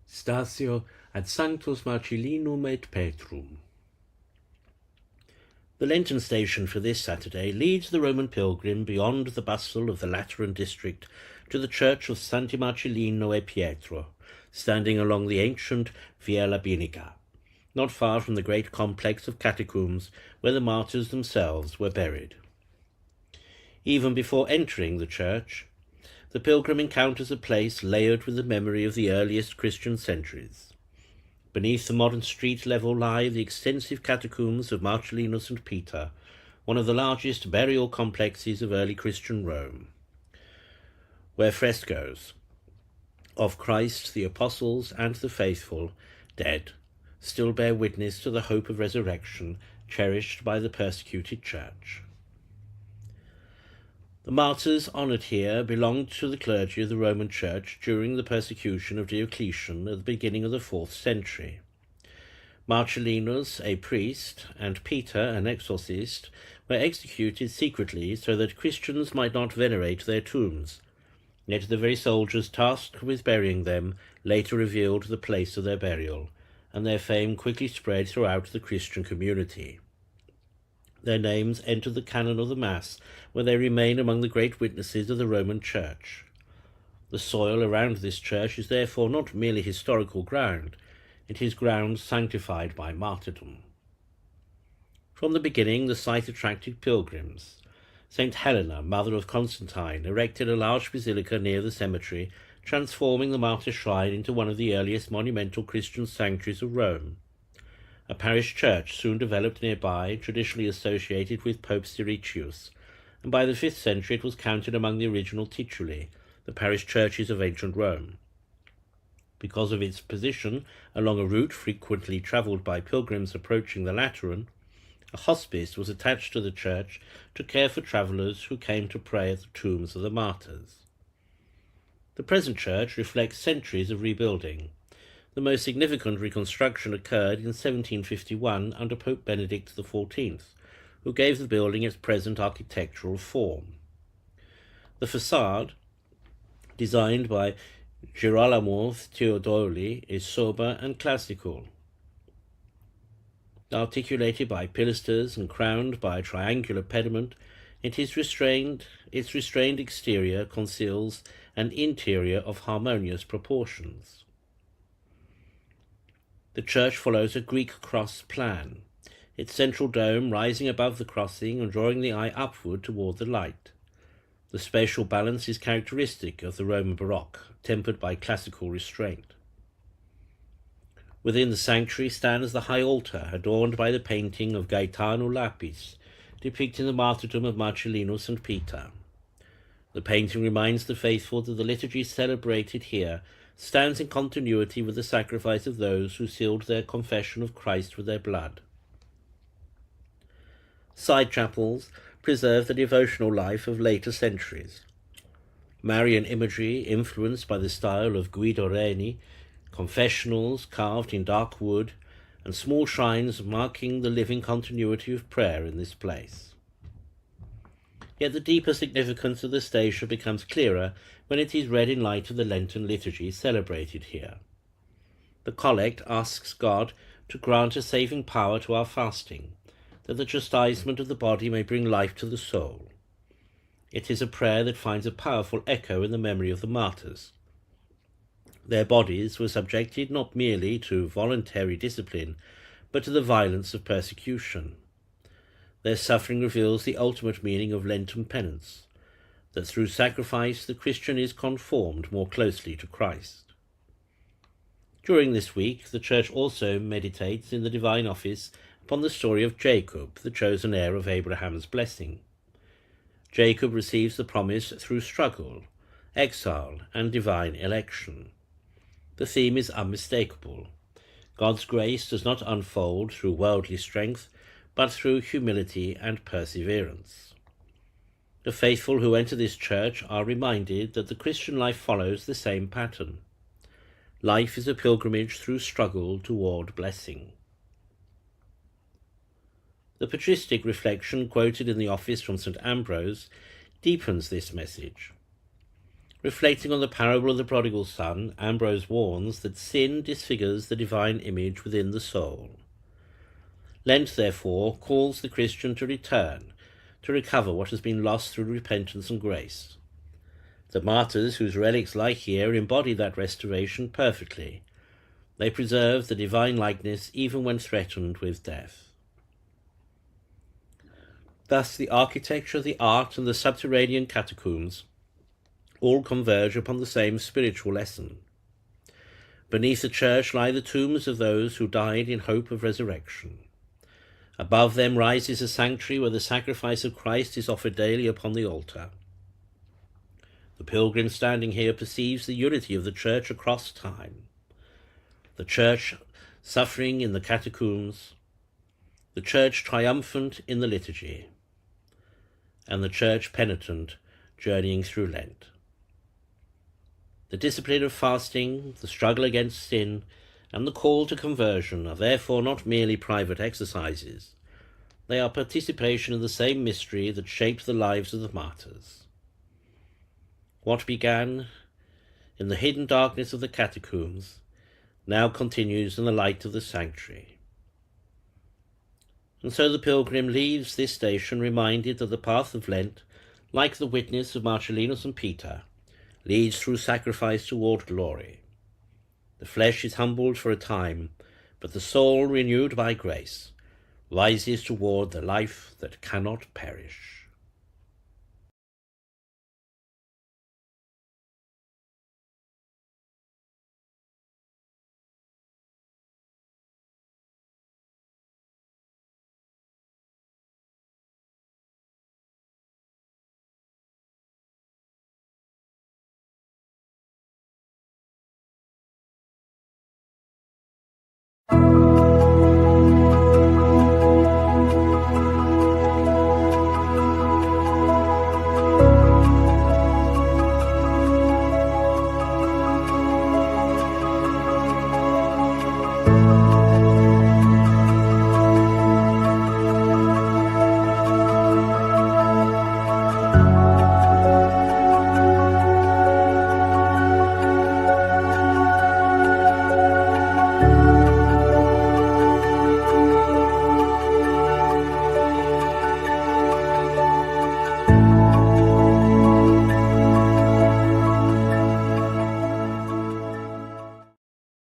Statio ad Sanctos Marcellinum et Petrum. The Lenten station for this Saturday leads the Roman pilgrim beyond the bustle of the Lateran district to the church of Santi Marcellino et Pietro, standing along the ancient Via Labicana, not far from the great complex of catacombs where the martyrs themselves were buried. Even before entering the church, the pilgrim encounters a place layered with the memory of the earliest Christian centuries. Beneath the modern street level lie the extensive catacombs of Marcellinus and Peter, one of the largest burial complexes of early Christian Rome, where frescoes of Christ, the apostles, and the faithful dead still bear witness to the hope of resurrection cherished by the persecuted church. The martyrs honoured here belonged to the clergy of the Roman Church during the persecution of Diocletian at the beginning of the 4th century. Marcellinus, a priest, and Peter, an exorcist, were executed secretly so that Christians might not venerate their tombs. Yet the very soldiers tasked with burying them later revealed the place of their burial, and their fame quickly spread throughout the Christian community. Their names enter the canon of the Mass, where they remain among the great witnesses of the Roman Church. The soil around this church is therefore not merely historical ground, it is ground sanctified by martyrdom. From the beginning, the site attracted pilgrims. St. Helena, mother of Constantine, erected a large basilica near the cemetery, transforming the martyr shrine into one of the earliest monumental Christian sanctuaries of Rome. A parish church soon developed nearby, traditionally associated with Pope Siricius, and by the 5th century it was counted among the original tituli, the parish churches of ancient Rome. Because of its position along a route frequently travelled by pilgrims approaching the Lateran, a hospice was attached to the church to care for travellers who came to pray at the tombs of the martyrs. The present church reflects centuries of rebuilding. The most significant reconstruction occurred in 1751 under Pope Benedict XIV, who gave the building its present architectural form. The facade, designed by Girolamo Teodoli, is sober and classical. Articulated by pilasters and crowned by a triangular pediment, its restrained exterior conceals an interior of harmonious proportions. The church follows a Greek cross plan, its central dome rising above the crossing and drawing the eye upward toward the light. The spatial balance is characteristic of the Roman Baroque, tempered by classical restraint. Within the sanctuary stands the high altar, adorned by the painting of Gaetano Lapis, depicting the martyrdom of Marcellinus and Peter. The painting reminds the faithful that the liturgy celebrated here stands in continuity with the sacrifice of those who sealed their confession of Christ with their blood. Side chapels preserve the devotional life of later centuries. Marian imagery, influenced by the style of Guido Reni, confessionals carved in dark wood, and small shrines marking the living continuity of prayer in this place. Yet the deeper significance of the station becomes clearer when it is read in light of the Lenten liturgy celebrated here. The collect asks God to grant a saving power to our fasting, that the chastisement of the body may bring life to the soul. It is a prayer that finds a powerful echo in the memory of the martyrs. Their bodies were subjected not merely to voluntary discipline, but to the violence of persecution. Their suffering reveals the ultimate meaning of Lenten penance, that through sacrifice the Christian is conformed more closely to Christ. During this week, the Church also meditates in the divine office upon the story of Jacob, the chosen heir of Abraham's blessing. Jacob receives the promise through struggle, exile, and divine election. The theme is unmistakable. God's grace does not unfold through worldly strength, but through humility and perseverance. The faithful who enter this church are reminded that the Christian life follows the same pattern. Life is a pilgrimage through struggle toward blessing. The patristic reflection quoted in the office from St. Ambrose deepens this message. Reflecting on the parable of the prodigal son, Ambrose warns that sin disfigures the divine image within the soul. Lent, therefore, calls the Christian to return, to recover what has been lost through repentance and grace. The martyrs whose relics lie here embody that restoration perfectly. They preserve the divine likeness even when threatened with death. Thus the architecture, the art, and the subterranean catacombs all converge upon the same spiritual lesson. Beneath the church lie the tombs of those who died in hope of resurrection. Above them rises a sanctuary where the sacrifice of Christ is offered daily upon the altar. The pilgrim standing here perceives the unity of the church across time. The church suffering in the catacombs, the church triumphant in the liturgy, and the church penitent journeying through Lent. The discipline of fasting, the struggle against sin, and the call to conversion are therefore not merely private exercises. They are participation in the same mystery that shaped the lives of the martyrs. What began in the hidden darkness of the catacombs now continues in the light of the sanctuary. And so the pilgrim leaves this station reminded that the path of Lent, like the witness of Marcellinus and Peter, leads through sacrifice toward glory. The flesh is humbled for a time, but the soul, renewed by grace, rises toward the life that cannot perish.